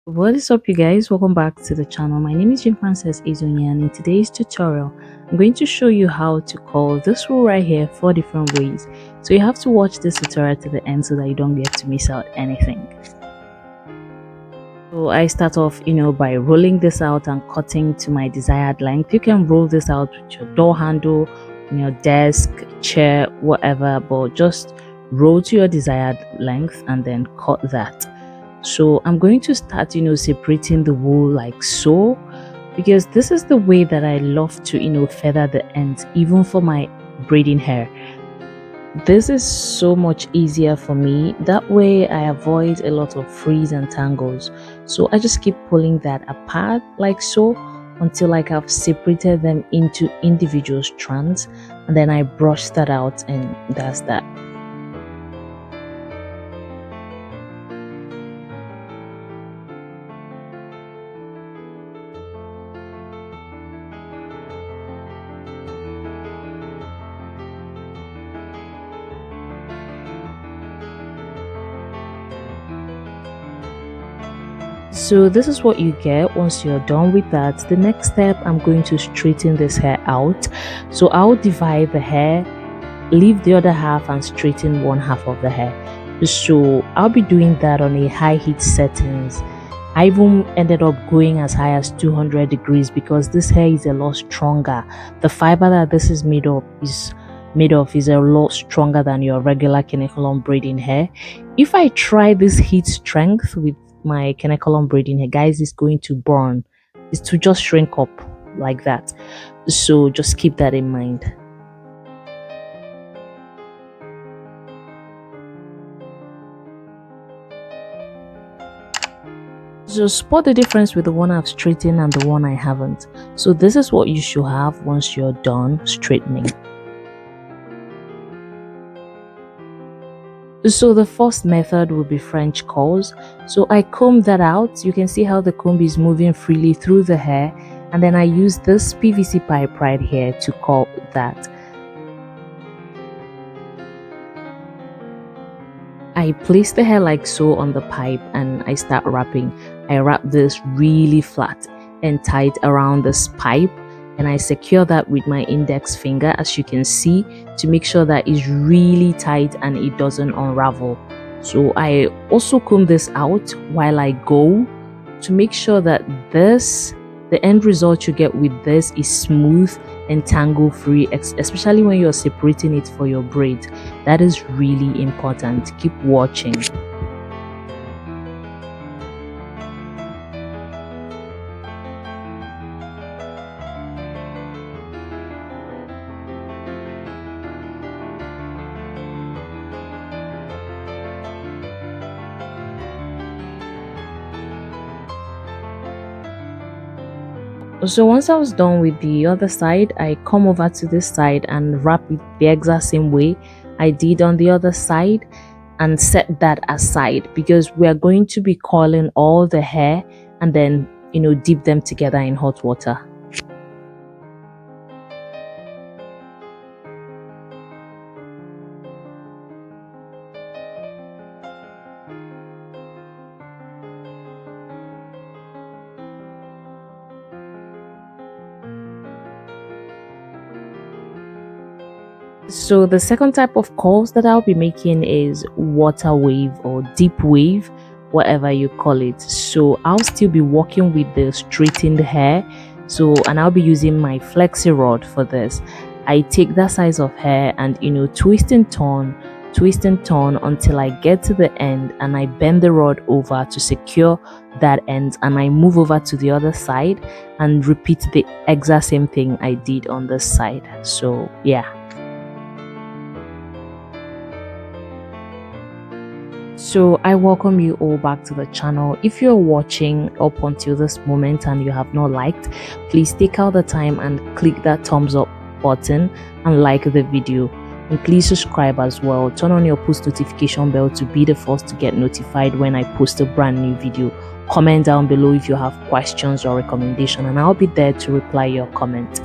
What is up, you guys? Welcome back to the channel. My name is Jim Frances Izunya, and in today's tutorial I'm going to show you how to call this row right here 4 different ways. So you have to watch this tutorial to the end so that you don't get to miss out anything. So I start off by rolling this out and cutting to my desired length. You can roll this out with your door handle, on your desk, chair, whatever, but just roll to your desired length and then cut that. So I'm going to start separating the wool like so, because this is the way that I love to feather the ends, even for my braiding hair. This is so much easier for me. That way I avoid a lot of frizz and tangles. So I just keep pulling that apart like so until I've separated them into individual strands, and then I brush that out, and that's that. So this is what you get once you're done with that. The next step, I'm going to straighten this hair out. So I'll divide the hair, leave the other half, and straighten one half of the hair. So I'll be doing that on a high heat settings. I even ended up going as high as 200 degrees because this hair is a lot stronger. The fiber that this is made of is a lot stronger than your regular Kinecolon braiding hair. If I try this heat strength with my Kinecolon braiding hair, guys, it's going to burn. It's to just shrink up like that. So just keep that in mind. So spot the difference with the one I've straightened and the one I haven't. So this is what you should have once you're done straightening. So the first method will be French coils. So I comb that out. You can see how the comb is moving freely through the hair, and then I use this PVC pipe right here to coil that. I place the hair like so on the pipe and I start wrapping. I wrap this really flat and tight around this pipe, and I secure that with my index finger, as you can see, to make sure that it's really tight and it doesn't unravel. So I also comb this out while I go to make sure that the end result you get with this is smooth and tangle free, especially when you're separating it for your braid. That is really important. Keep watching. So once I was done with the other side, I come over to this side and wrap it the exact same way I did on the other side, and set that aside because we are going to be coiling all the hair and then dip them together in hot water. So the second type of coils that I'll be making is water wave or deep wave, whatever you call it. So I'll still be working with the straightened hair, and I'll be using my flexi rod for this. I take that size of hair and twist and turn until I get to the end, and I bend the rod over to secure that end, and I move over to the other side and repeat the exact same thing I did on this side. So yeah. So I welcome you all back to the channel. If you're watching up until this moment and you have not liked, please take out the time and click that thumbs up button and like the video, and please subscribe as well. Turn on your post notification bell to be the first to get notified when I post a brand new video. Comment down below if you have questions or recommendation, and I'll be there to reply your comment.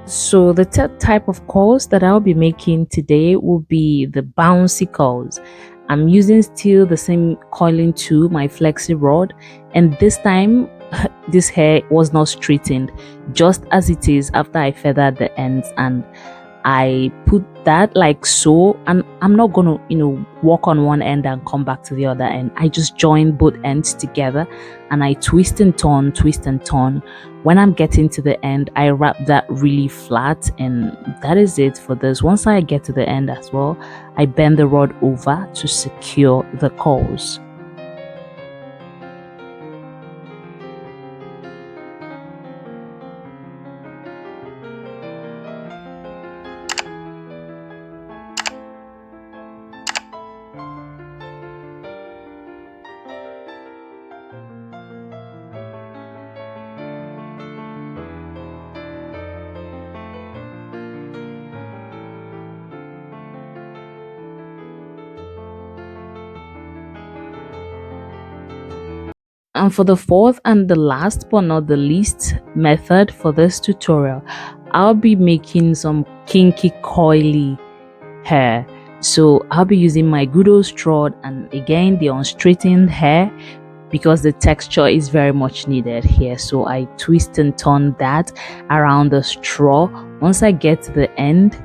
So the third type of coils that I'll be making today will be the bouncy coils. I'm using still the same coiling tool, my flexi rod, and this time this hair was not straightened, just as it is after I feathered the ends, and I put that like so, and I'm not gonna, walk on one end and come back to the other end. I just join both ends together and I twist and turn, twist and turn. When I'm getting to the end, I wrap that really flat, and that is it for this. Once I get to the end as well, I bend the rod over to secure the coils. And for the fourth and the last but not the least method for this tutorial, I'll be making some kinky coily hair. So I'll be using my good old straw and again the unstraightened hair, because the texture is very much needed here. So I twist and turn that around the straw. Once I get to the end,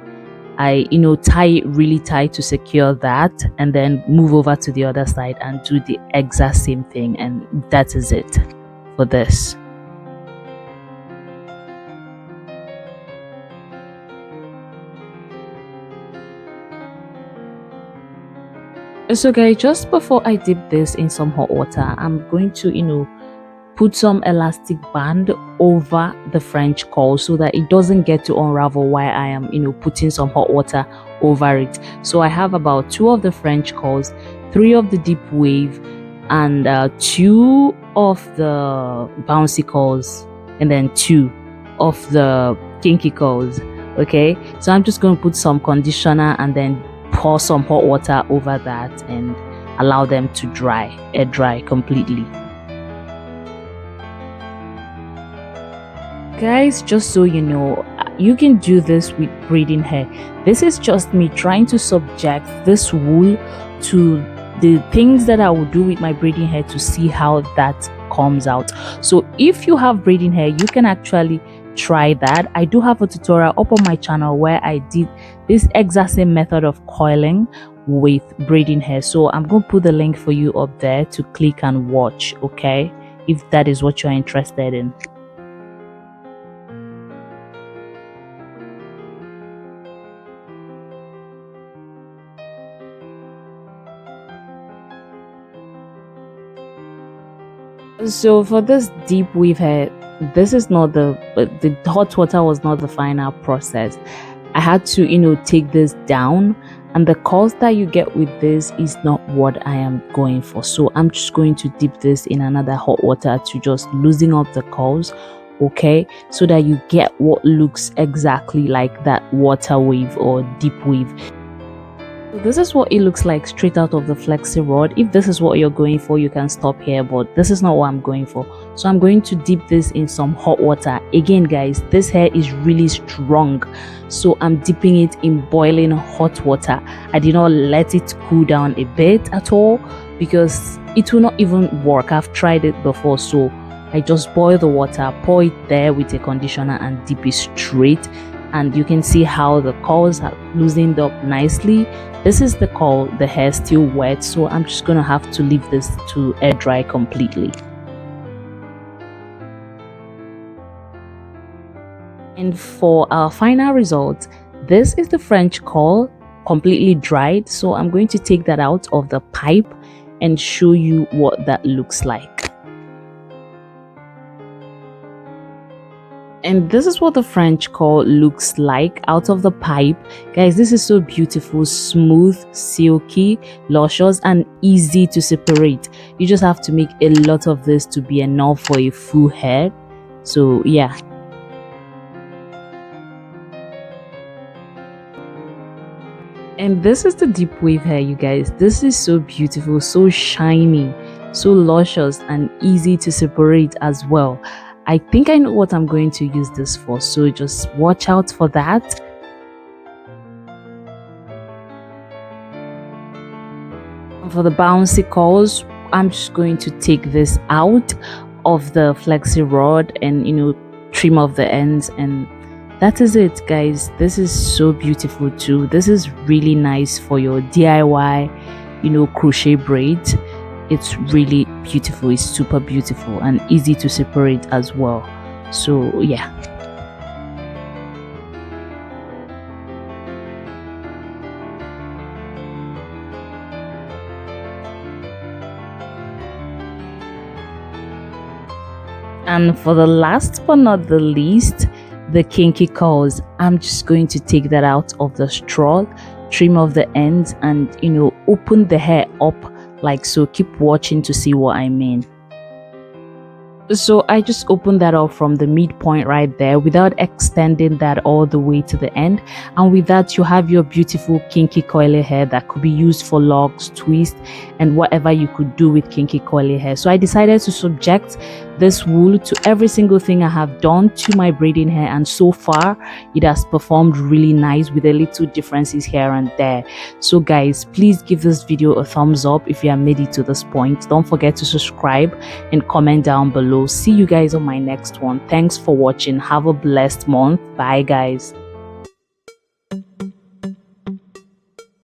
I tie it really tight to secure that, and then move over to the other side and do the exact same thing, and that is it for this. So guys, just before I dip this in some hot water, I'm going to put some elastic band over the French coil so that it doesn't get to unravel while I am putting some hot water over it. So I have about 2 of the French coils, 3 of the deep wave, and 2 of the bouncy coils, and then 2 of the kinky coils. Okay, so I'm just going to put some conditioner and then pour some hot water over that and allow them to air dry completely. Guys, just so you know, you can do this with braiding hair. This is just me trying to subject this wool to the things that I will do with my braiding hair to see how that comes out. So if you have braiding hair, you can actually try that. I do have a tutorial up on my channel where I did this exact same method of coiling with braiding hair. So I'm going to put the link for you up there to click and watch, okay, if that is what you're interested in. So for this deep weave hair, this is not the hot water was not the final process. I had to take this down, and the coils that you get with this is not what I am going for. So I'm just going to dip this in another hot water to just loosen up the coils, okay, so that you get what looks exactly like that water wave or deep wave. This is what it looks like straight out of the flexi rod. If this is what you're going for, you can stop here, but this is not what I'm going for. So I'm going to dip this in some hot water. Again guys, this hair is really strong, so I'm dipping it in boiling hot water. I did not let it cool down a bit at all, because it will not even work. I've tried it before. So I just boil the water, pour it there with a conditioner and dip it straight, and you can see how the coils have loosened up nicely. This is the coil, the hair is still wet, so I'm just gonna have to leave this to air dry completely. And for our final result, this is the French coil completely dried. So I'm going to take that out of the pipe and show you what that looks like. And this is what the French coil looks like out of the pipe. Guys, this is so beautiful, smooth, silky, luscious, and easy to separate. You just have to make a lot of this to be enough for a full head. So yeah. And this is the deep wave hair, you guys. This is so beautiful, so shiny, so luscious, and easy to separate as well. I think I know what I'm going to use this for, so just watch out for that. And for the bouncy coils, I'm just going to take this out of the flexi rod and trim off the ends, and that is it, guys. This is so beautiful too. This is really nice for your DIY crochet braids. It's really beautiful. It's super beautiful and easy to separate as well. So yeah. And for the last but not the least, the kinky coils, I'm just going to take that out of the straw, trim off the ends, and open the hair up like so. Keep watching to see what I mean. So I just opened that up from the midpoint right there without extending that all the way to the end, and with that you have your beautiful kinky coily hair that could be used for locks, twists, and whatever you could do with kinky coily hair. So I decided to subject this wool to every single thing I have done to my braiding hair, and so far it has performed really nice with a little differences here and there. So guys, please give this video a thumbs up if you have made it to this point. Don't forget to subscribe and comment down below. See you guys on my next one. Thanks for watching. Have a blessed month. Bye guys.